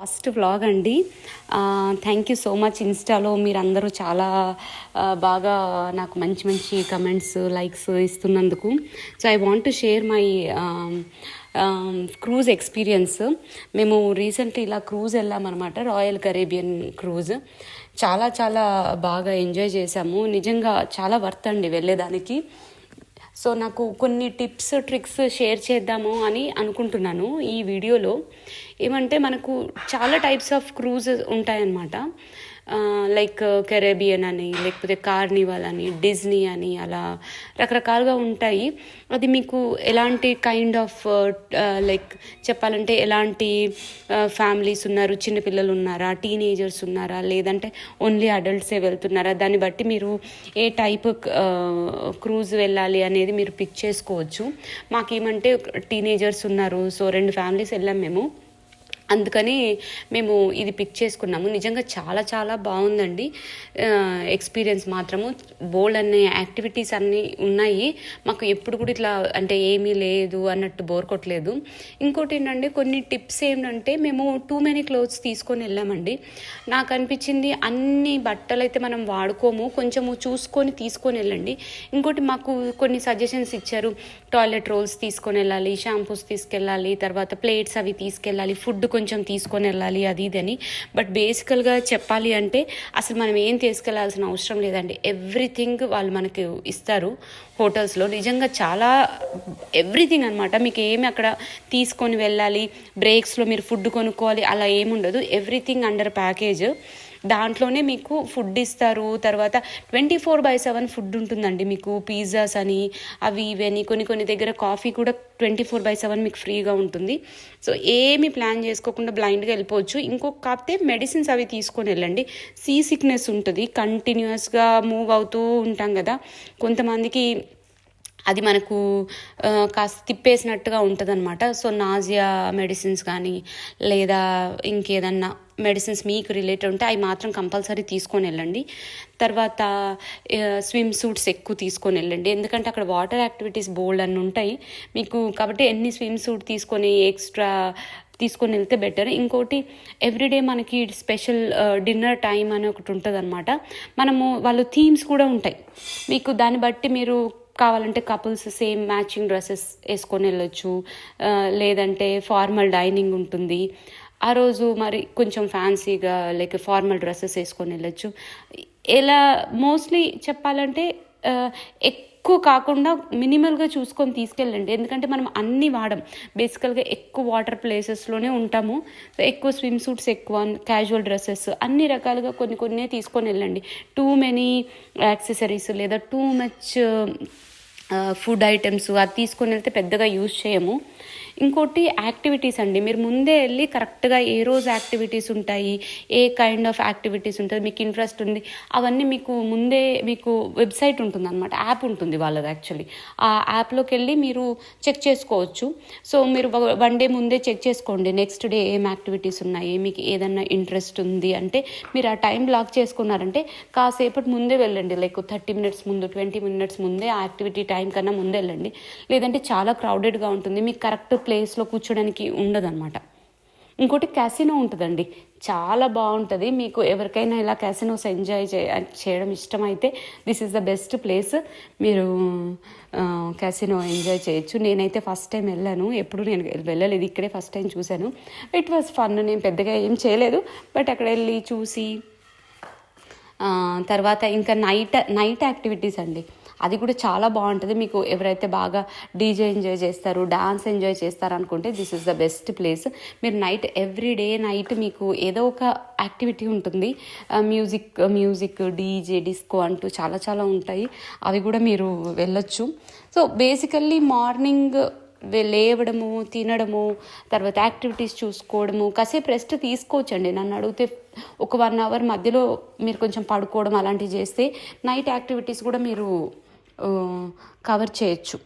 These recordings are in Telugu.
ఫస్ట్ వ్లాగ్ అండి. Thank you so much. ఇన్స్టాలో మీరందరూ చాలా బాగా నాకు మంచి మంచి కమెంట్స్, లైక్స్ ఇస్తున్నందుకు. So I want to share my cruise experience. మేము రీసెంట్లీ ఇలా క్రూజ్ వెళ్ళామన్నమాట, రాయల్ కరేబియన్ క్రూజ్. చాలా చాలా బాగా ఎంజాయ్ చేశాము. నిజంగా చాలా వర్త్ అండి వెళ్ళేదానికి. సో నాకు కొన్ని టిప్స్, ట్రిక్స్ షేర్ చేద్దాము అని అనుకుంటున్నాను ఈ వీడియోలో. ఏమంటే మనకు చాలా టైప్స్ ఆఫ్ క్రూజెస్ ఉంటాయన్నమాట. లైక్ కెరేబియన్ అని, లేకపోతే కార్నివాల్ అని, డిజ్నీ అని, అలా రకరకాలుగా ఉంటాయి. అది మీకు ఎలాంటి కైండ్ ఆఫ్ లైక్ చెప్పాలంటే ఎలాంటి ఫ్యామిలీస్ ఉన్నారు, చిన్నపిల్లలు ఉన్నారా, టీనేజర్స్ ఉన్నారా, లేదంటే ఓన్లీ అడల్ట్సే వెళ్తున్నారా, దాన్ని బట్టి మీరు ఏ టైప్ క్రూజ్ వెళ్ళాలి అనేది మీరు పిక్ చేసుకోవచ్చు. మాకేమంటే టీనేజర్స్ ఉన్నారు, సో 2 ఫ్యామిలీస్ వెళ్ళాం మేము. అందుకని మేము ఇది పిక్ చేసుకున్నాము. నిజంగా చాలా చాలా బాగుందండి ఎక్స్పీరియన్స్ మాత్రము. బోల్డ్ అనే యాక్టివిటీస్ అన్నీ ఉన్నాయి. మాకు ఎప్పుడు కూడా ఇట్లా అంటే ఏమీ లేదు అన్నట్టు బోర్ కొట్టలేదు. ఇంకోటి ఏంటంటే కొన్ని టిప్స్ ఏంటంటే, మేము టూ మెనీ క్లోత్స్ తీసుకొని వెళ్ళామండి. నాకు అనిపించింది అన్ని బట్టలు అయితే మనం వాడుకోము, కొంచెము చూసుకొని తీసుకొని వెళ్ళండి. ఇంకోటి మాకు కొన్ని సజెషన్స్ ఇచ్చారు. టాయిలెట్ రోల్స్ తీసుకొని వెళ్ళాలి, షాంపూస్ తీసుకెళ్ళాలి, తర్వాత ప్లేట్స్ అవి తీసుకెళ్ళాలి, ఫుడ్ కొంచెం తీసుకొని వెళ్ళాలి, అది ఇదని. బట్ బేసికల్గా చెప్పాలి అంటే అసలు మనం ఏం తీసుకెళ్లాల్సిన అవసరం లేదండి. ఎవ్రీథింగ్ వాళ్ళు మనకు ఇస్తారు హోటల్స్లో. నిజంగా చాలా ఎవ్రీథింగ్ అనమాట. మీకు ఏమి అక్కడ తీసుకొని వెళ్ళాలి, బ్రేక్స్లో మీరు ఫుడ్ కొనుక్కోవాలి, అలా ఏముండదు. Everything under package. దాంట్లోనే మీకు ఫుడ్ ఇస్తారు. తర్వాత 24/7 ఫుడ్ ఉంటుందండి మీకు. పిజ్జాస్ అని, అవి ఇవి అని, కొన్ని దగ్గర కాఫీ కూడా 24/7 మీకు ఫ్రీగా ఉంటుంది. సో ఏమి ప్లాన్ చేసుకోకుండా బ్లైండ్గా వెళ్ళిపోవచ్చు. కాకపోతే మెడిసిన్స్ అవి తీసుకొని వెళ్ళండి. సీ సిక్నెస్ ఉంటుంది, కంటిన్యూస్గా మూవ్ అవుతూ ఉంటాం కదా కొంతమందికి, అది మనకు కాస్త తిప్పేసినట్టుగా ఉంటుంది అనమాట. సో నాజియా మెడిసిన్స్ కానీ, లేదా ఇంకేదన్నా మెడిసిన్స్ మీకు రిలేటెడ్ ఉంటే అవి మాత్రం కంపల్సరీ తీసుకొని వెళ్ళండి. తర్వాత స్విమ్ సూట్స్ ఎక్కువ తీసుకొని వెళ్ళండి, ఎందుకంటే అక్కడ వాటర్ యాక్టివిటీస్ బోల్డ్ అన్నీ ఉంటాయి మీకు. కాబట్టి ఎన్ని స్విమ్ సూట్ తీసుకొని ఎక్స్ట్రా తీసుకొని వెళ్తే బెటర్. ఇంకోటి ఎవ్రీడే మనకి స్పెషల్ డిన్నర్ టైం అని ఒకటి ఉంటుంది అనమాట. వాళ్ళు థీమ్స్ కూడా ఉంటాయి మీకు. దాన్ని బట్టి మీరు కావాలంటే కపుల్స్ సేమ్ మ్యాచింగ్ డ్రెస్సెస్ వేసుకొని వెళ్ళొచ్చు, లేదంటే ఫార్మల్ డైనింగ్ ఉంటుంది ఆ రోజు. మరి కొంచెం ఫ్యాన్సీగా లైక్ ఫార్మల్ డ్రెస్సెస్ వేసుకొని వెళ్ళొచ్చు. ఇలా మోస్ట్లీ చెప్పాలంటే ఎక్కువ కాకుండా మినిమల్గా చూసుకొని తీసుకెళ్ళండి, ఎందుకంటే మనం అన్నీ వాడం. బేసికల్గా ఎక్కువ వాటర్ ప్లేసెస్లోనే ఉంటాము. సో ఎక్కువ స్విమ్ సూట్స్, ఎక్కువ క్యాజువల్ డ్రెస్సెస్, అన్ని రకాలుగా కొన్ని తీసుకొని వెళ్ళండి. టూ మెనీ యాక్సెసరీస్ లేదా టూ మచ్ ఫుడ్ ఐటమ్స్ అది తీసుకొని వెళ్తే పెద్దగా యూజ్ చేయము. ఇంకోటి యాక్టివిటీస్ అండి. మీరు ముందే వెళ్ళి కరెక్ట్గా ఏ రోజు యాక్టివిటీస్ ఉంటాయి, ఏ కైండ్ ఆఫ్ యాక్టివిటీస్ ఉంటుంది, మీకు ఇంట్రెస్ట్ ఉంది, అవన్నీ మీకు ముందే మీకు వెబ్సైట్ ఉంటుంది అనమాట, యాప్ ఉంటుంది వాళ్ళది యాక్చువల్లీ. ఆ యాప్లోకి వెళ్ళి మీరు చెక్ చేసుకోవచ్చు. సో మీరు 1 డే ముందే చెక్ చేసుకోండి, నెక్స్ట్ డే ఏం యాక్టివిటీస్ ఉన్నాయి, మీకు ఏదన్నా ఇంట్రెస్ట్ ఉంది అంటే మీరు ఆ టైం బ్లాక్ చేసుకున్నారంటే కాసేపటి ముందే వెళ్ళండి. లైక్ 30 minutes ముందు, 20 minutes ముందే ఆ యాక్టివిటీ టైం కన్నా ముందే వెళ్ళండి. లేదంటే చాలా క్రౌడెడ్గా ఉంటుంది, మీకు కరెక్ట్ ప్లేస్లో కూర్చోడానికి ఉండదన్నమాట. ఇంకోటి క్యాసినో ఉంటుందండి, చాలా బాగుంటుంది. మీకు ఎవరికైనా ఇలా క్యాసినోస్ ఎంజాయ్ చేయడం ఇష్టమైతే this is the best place. మీరు క్యాసినో ఎంజాయ్ చేయొచ్చు. నేనైతే ఫస్ట్ టైం వెళ్ళాను, ఎప్పుడు నేను వెళ్ళలేదు, ఇక్కడే ఫస్ట్ టైం చూశాను. It was fun. నేను పెద్దగా ఏం చేయలేదు, బట్ అక్కడ వెళ్ళి చూసి తర్వాత ఇంకా నైట్ యాక్టివిటీస్ అండి, అది కూడా చాలా బాగుంటుంది. మీకు ఎవరైతే బాగా డీజే ఎంజాయ్ చేస్తారు, డాన్స్ ఎంజాయ్ చేస్తారు అనుకుంటే this is the best place. మీరు ఎవ్రీడే నైట్ మీకు ఏదో ఒక యాక్టివిటీ ఉంటుంది. మ్యూజిక్, డీజే, డిస్కో అంటూ చాలా చాలా ఉంటాయి, అవి కూడా మీరు వెళ్ళొచ్చు. సో బేసికల్లీ మార్నింగ్ లేవడము, తినడము, తర్వాత యాక్టివిటీస్ చూసుకోవడము, కాసేపు రెస్ట్ తీసుకోవచ్చండి. నన్ను అడిగితే ఒక 1 hour మధ్యలో మీరు కొంచెం పడుకోవడం అలాంటివి చేస్తే నైట్ యాక్టివిటీస్ కూడా మీరు కవర్ చేయొచ్చు.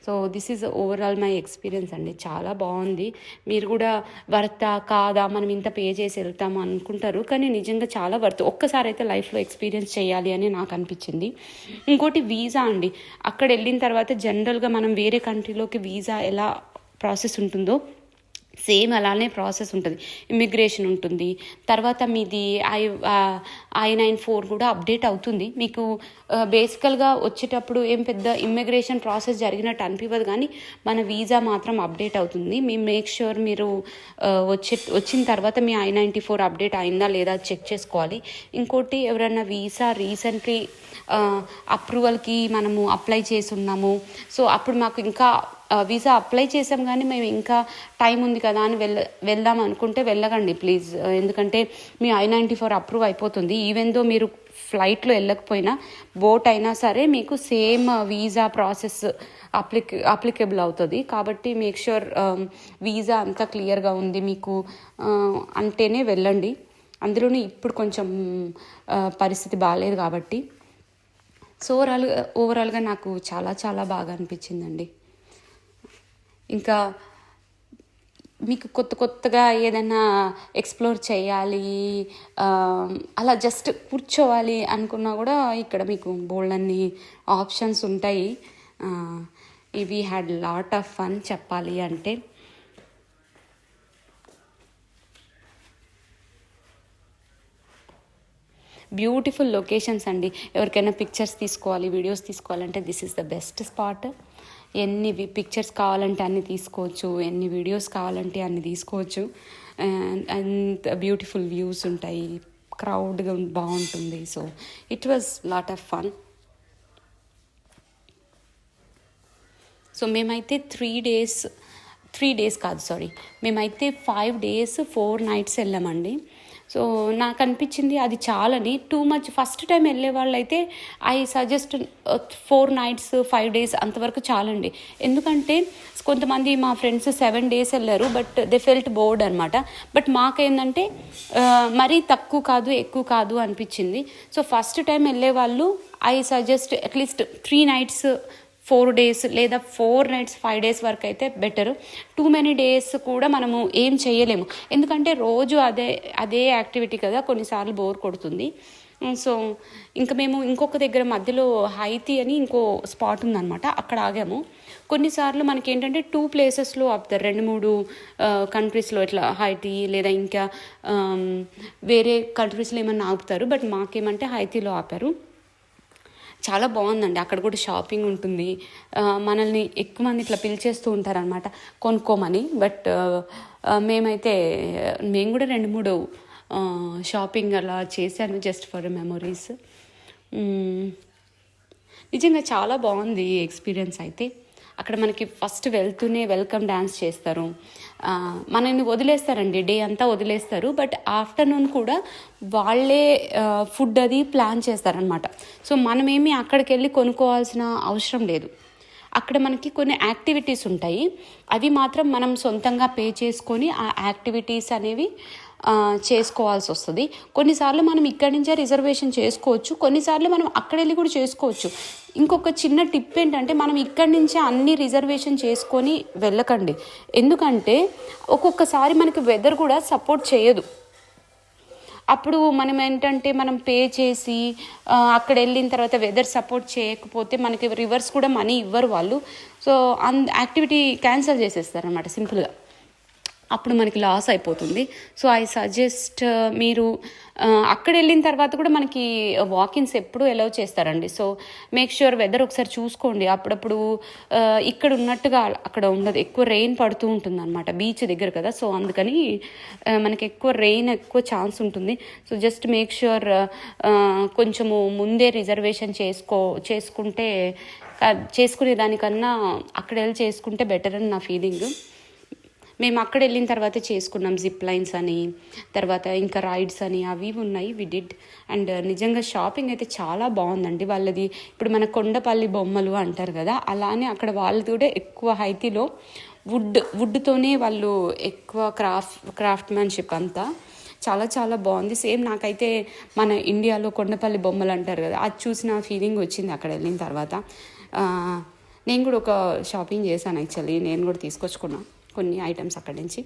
So this is overall my experience అండి. చాలా బాగుంది. మీరు కూడా వర్తా కాదా, మనం ఇంత పే చేసి వెళ్తాము అనుకుంటారు, కానీ నిజంగా చాలా వర్త్. ఒక్కసారి అయితే లైఫ్లో ఎక్స్పీరియన్స్ చేయాలి అని నాకు అనిపించింది. ఇంకోటి వీసా అండి. అక్కడ వెళ్ళిన తర్వాత జనరల్గా మనం వేరే కంట్రీలోకి వీసా ఎలా ప్రాసెస్ ఉంటుందో సేమ్ అలానే ప్రాసెస్ ఉంటుంది. ఇమ్మిగ్రేషన్ ఉంటుంది, తర్వాత మీది I-94 కూడా అప్డేట్ అవుతుంది. మీకు బేసికల్గా వచ్చేటప్పుడు ఏం పెద్ద ఇమ్మిగ్రేషన్ ప్రాసెస్ జరిగినట్టు అనిపించదు, కానీ మన వీసా మాత్రం అప్డేట్ అవుతుంది. మీ మేక్ ష్యూర్ మీరు వచ్చిన తర్వాత మీ I-94 అప్డేట్ అయిందా లేదా చెక్ చేసుకోవాలి. ఇంకోటి, ఎవరైనా వీసా రీసెంట్లీ అప్రూవల్కి మనము అప్లై చేసి ఉన్నాము, సో అప్పుడు మాకు ఇంకా వీసా అప్లై చేసాం కానీ మేము ఇంకా టైం ఉంది కదా అని వెళ్దాం అనుకుంటే వెళ్ళకండి ప్లీజ్. ఎందుకంటే మీ I-94 అప్రూవ్ అయిపోతుంది. ఈవెన్ దో మీరు ఫ్లైట్లో వెళ్ళకపోయినా బోట్ అయినా సరే మీకు సేమ్ వీసా ప్రాసెస్ అప్లికేబుల్ అవుతుంది. కాబట్టి మేక్ ష్యూర్ వీసా అంతా క్లియర్గా ఉంది మీకు అంటేనే వెళ్ళండి. అందులోనే ఇప్పుడు కొంచెం పరిస్థితి బాగాలేదు కాబట్టి. సో ఓవరాల్గా నాకు చాలా చాలా బాగా అనిపించిందండి. ఇంకా మీకు కొత్తగా ఏదైనా ఎక్స్ప్లోర్ చేయాలి, అలా జస్ట్ కూర్చోవాలి అనుకున్నా కూడా ఇక్కడ మీకు బోల్డన్ని ఆప్షన్స్ ఉంటాయి. ఇవి హ్యాడ్ లాట్ ఆఫ్ ఫన్ చెప్పాలి అంటే. బ్యూటిఫుల్ లొకేషన్స్ అండి. ఎవరికైనా పిక్చర్స్ తీసుకోవాలి, వీడియోస్ తీసుకోవాలంటే this is the best spot. ఎన్ని పిక్చర్స్ కావాలంటే అన్ని తీసుకోవచ్చు, ఎన్ని వీడియోస్ కావాలంటే అన్ని తీసుకోవచ్చు. అండ్ బ్యూటిఫుల్ వ్యూస్ ఉంటాయి, క్రౌడ్గా బాగుంటుంది. So it was lot of fun. So మేమైతే 3 days కాదు, మేమైతే 5 days 4 nights వెళ్ళామండి. సో నాకు అనిపించింది అది చాలని, టూ మచ్. ఫస్ట్ టైం వెళ్ళే వాళ్ళు అయితే ఐ సజెస్ట్ 4 nights 5 days అంతవరకు చాలండి. ఎందుకంటే కొంతమంది మా ఫ్రెండ్స్ 7 days వెళ్ళారు, బట్ దే ఫెల్ట్ బోర్డ్ అనమాట. బట్ మాకేందంటే మరీ తక్కువ కాదు ఎక్కువ కాదు అనిపించింది. సో ఫస్ట్ టైం వెళ్ళే వాళ్ళు I suggest at least 3 nights 4 days లేదా 4 nights 5 days వరకు అయితే బెటర్. టూ మెనీ డేస్ కూడా మనము ఏం చేయలేము, ఎందుకంటే రోజు అదే యాక్టివిటీ కదా, కొన్నిసార్లు బోర్ కొడుతుంది. సో ఇంకా మేము ఇంకొక దగ్గర మధ్యలో హైతీ అని ఇంకో స్పాట్ ఉందన్నమాట, అక్కడ ఆగాము. కొన్నిసార్లు మనకి ఏంటంటే 2 places ఆపుతారు, 2-3 కంట్రీస్లో ఇట్లా హైతీ లేదా ఇంకా వేరే కంట్రీస్లో ఏమన్నా ఆపుతారు. బట్ మాకేమంటే హైతీలో ఆపారు. చాలా బాగుందండి. అక్కడ కూడా షాపింగ్ ఉంటుంది, మనల్ని ఎక్కువ మంది ఇట్లా పిలిచేస్తూ ఉంటారనమాట కొనుక్కోమని. బట్ మేము కూడా 2-3 షాపింగ్ అలా చేశాను, జస్ట్ ఫర్ మెమొరీస్. నిజంగా చాలా బాగుంది ఎక్స్పీరియన్స్ అయితే. అక్కడ మనకి ఫస్ట్ వెళ్తూనే వెల్కమ్ డ్యాన్స్ చేస్తారు, మనల్ని వదిలేస్తారండి, డే అంతా వదిలేస్తారు. బట్ ఆఫ్టర్నూన్ కూడా వాళ్ళే ఫుడ్ అది ప్లాన్ చేస్తారనమాట. సో మనమేమి అక్కడికి వెళ్ళి కొనుక్కోవాల్సిన అవసరం లేదు. అక్కడ మనకి కొన్ని యాక్టివిటీస్ ఉంటాయి, అవి మాత్రం మనం సొంతంగా పే చేసుకొని ఆ యాక్టివిటీస్ అనేవి చేసుకోవాల్సి వస్తుంది. కొన్నిసార్లు మనం ఇక్కడి నుంచే రిజర్వేషన్ చేసుకోవచ్చు, కొన్నిసార్లు మనం అక్కడ వెళ్ళి కూడా చేసుకోవచ్చు. ఇంకొక చిన్న టిప్ ఏంటంటే, మనం ఇక్కడి నుంచే అన్ని రిజర్వేషన్ చేసుకొని వెళ్ళకండి. ఎందుకంటే ఒక్కొక్కసారి మనకి వెదర్ కూడా సపోర్ట్ చేయదు. అప్పుడు మనం ఏంటంటే మనం పే చేసి అక్కడ వెళ్ళిన తర్వాత వెదర్ సపోర్ట్ చేయకపోతే మనకి రివర్స్ కూడా మనీ ఇవ్వరు వాళ్ళు. సో యాక్టివిటీ క్యాన్సిల్ చేసేస్తారనమాట సింపుల్గా. అప్పుడు మనకి లాస్ అయిపోతుంది. సో ఐ సజెస్ట్ మీరు అక్కడ వెళ్ళిన తర్వాత కూడా మనకి వాకిన్స్ ఎప్పుడు అలౌ చేస్తారండి. సో మేక్ ష్యూర్ వెదర్ ఒకసారి చూసుకోండి. అప్పుడప్పుడు ఇక్కడ ఉన్నట్టుగా అక్కడ ఉండదు, ఎక్కువ రెయిన్ పడుతూ ఉంటుంది అనమాట, బీచ్ దగ్గర కదా. సో అందుకని మనకి ఎక్కువ ఛాన్స్ ఉంటుంది. సో జస్ట్ మేక్ ష్యూర్ కొంచెము ముందే రిజర్వేషన్ చేసుకునే దానికన్నా అక్కడ వెళ్ళి చేసుకుంటే బెటర్ అని నా ఫీలింగ్. మేము అక్కడ వెళ్ళిన తర్వాత చేసుకున్నాం జిప్ లైన్స్ అని, తర్వాత ఇంకా రైడ్స్ అని అవి ఉన్నాయి, వి డిడ్. అండ్ నిజంగా షాపింగ్ అయితే చాలా బాగుందండి వాళ్ళది. ఇప్పుడు మన కొండపల్లి బొమ్మలు అంటారు కదా, అలానే అక్కడ వాళ్ళది కూడా ఎక్కువ హైతీలో వుడ్తోనే వాళ్ళు ఎక్కువ క్రాఫ్ట్మెన్షిప్ అంతా చాలా చాలా బాగుంది. సేమ్ నాకైతే మన ఇండియాలో కొండపల్లి బొమ్మలు అంటారు కదా, అది చూసిన ఫీలింగ్ వచ్చింది అక్కడ వెళ్ళిన తర్వాత. నేను కూడా ఒక షాపింగ్ చేశాను యాక్చువల్లీ, నేను కూడా తీసుకొచ్చుకున్నాను కొన్ని ఐటమ్స్ అక్కడి నుంచి.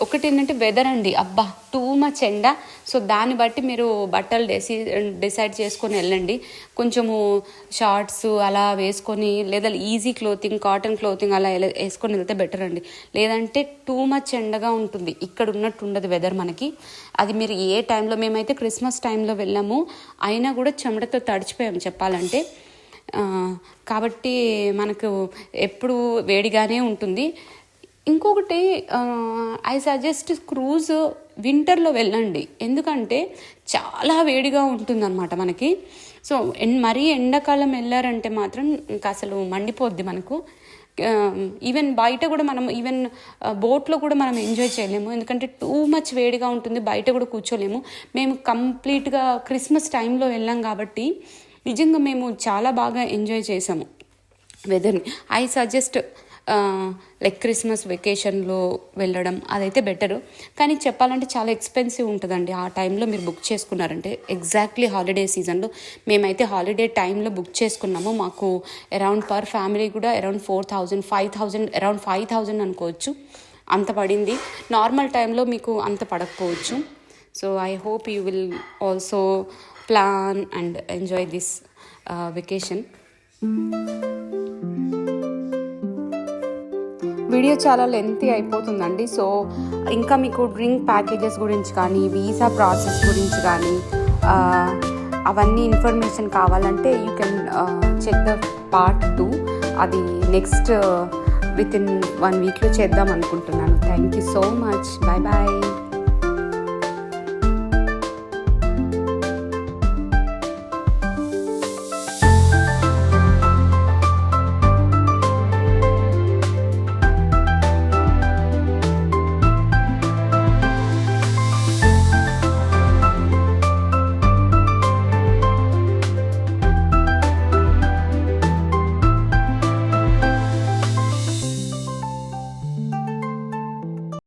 ఒక ఇంకొకటి ఏంటంటే వెదర్ అండి, అబ్బా టూ మచ్ ఎండ. సో దాన్ని బట్టి మీరు బట్టలు డిసైడ్ చేసుకొని వెళ్ళండి. కొంచెము షార్ట్స్ అలా వేసుకొని, లేదా ఈజీ క్లోతింగ్, కాటన్ క్లోతింగ్ అలా వేసుకొని వెళ్తే బెటర్ అండి. లేదంటే టూ మచ్ ఎండగా ఉంటుంది, ఇక్కడ ఉన్నట్టు ఉండదు వెదర్ మనకి. అది మీరు ఏ టైంలో, మేమైతే క్రిస్మస్ టైంలో వెళ్ళాము, అయినా కూడా చెమటతో తడిచిపోయాము చెప్పాలంటే. కాబట్టి మనకు ఎప్పుడు వేడిగానే ఉంటుంది. ఇంకొకటి ఐ సజెస్ట్ క్రూజ్ వింటర్లో వెళ్ళండి, ఎందుకంటే చాలా వేడిగా ఉంటుందన్నమాట మనకి. సో మరీ ఎండాకాలం వెళ్ళారంటే మాత్రం ఇంకా అసలు మండిపోద్ది మనకు. ఈవెన్ బయట కూడా మనం, ఈవెన్ బోట్లో కూడా మనం ఎంజాయ్ చేయలేము, ఎందుకంటే టూ మచ్ వేడిగా ఉంటుంది, బయట కూడా కూర్చోలేము. మేము కంప్లీట్గా క్రిస్మస్ టైంలో వెళ్ళాం కాబట్టి నిజంగా మేము చాలా బాగా ఎంజాయ్ చేసాము వెదర్ని. ఐ సజెస్ట్ లైక్ క్రిస్మస్ వెకేషన్లో వెళ్ళడం అదైతే బెటరు. కానీ చెప్పాలంటే చాలా ఎక్స్పెన్సివ్ ఉంటుందండి ఆ టైంలో మీరు బుక్ చేసుకున్నారంటే. ఎగ్జాక్ట్లీ హాలిడే సీజన్లో మేమైతే హాలిడే టైంలో బుక్ చేసుకున్నాము. మాకు అరౌండ్ పర్ ఫ్యామిలీ కూడా అరౌండ్ 4,000, 5,000, అరౌండ్ 5,000 అనుకోవచ్చు, అంత పడింది. నార్మల్ టైంలో మీకు అంత పడకపోవచ్చు. So I hope you will also plan and enjoy this vacation. Video చాలా లెంతీ అయిపోతుందండి. సో ఇంకా మీకు డ్రింక్ ప్యాకేజెస్ గురించి కానీ, వీసా ప్రాసెస్ గురించి కానీ, అవన్నీ ఇన్ఫర్మేషన్ కావాలంటే you can check the part 2. అది నెక్స్ట్ విత్ ఇన్ 1 వీక్లో చేద్దాం అనుకుంటున్నాను. Thank you so much. Bye bye.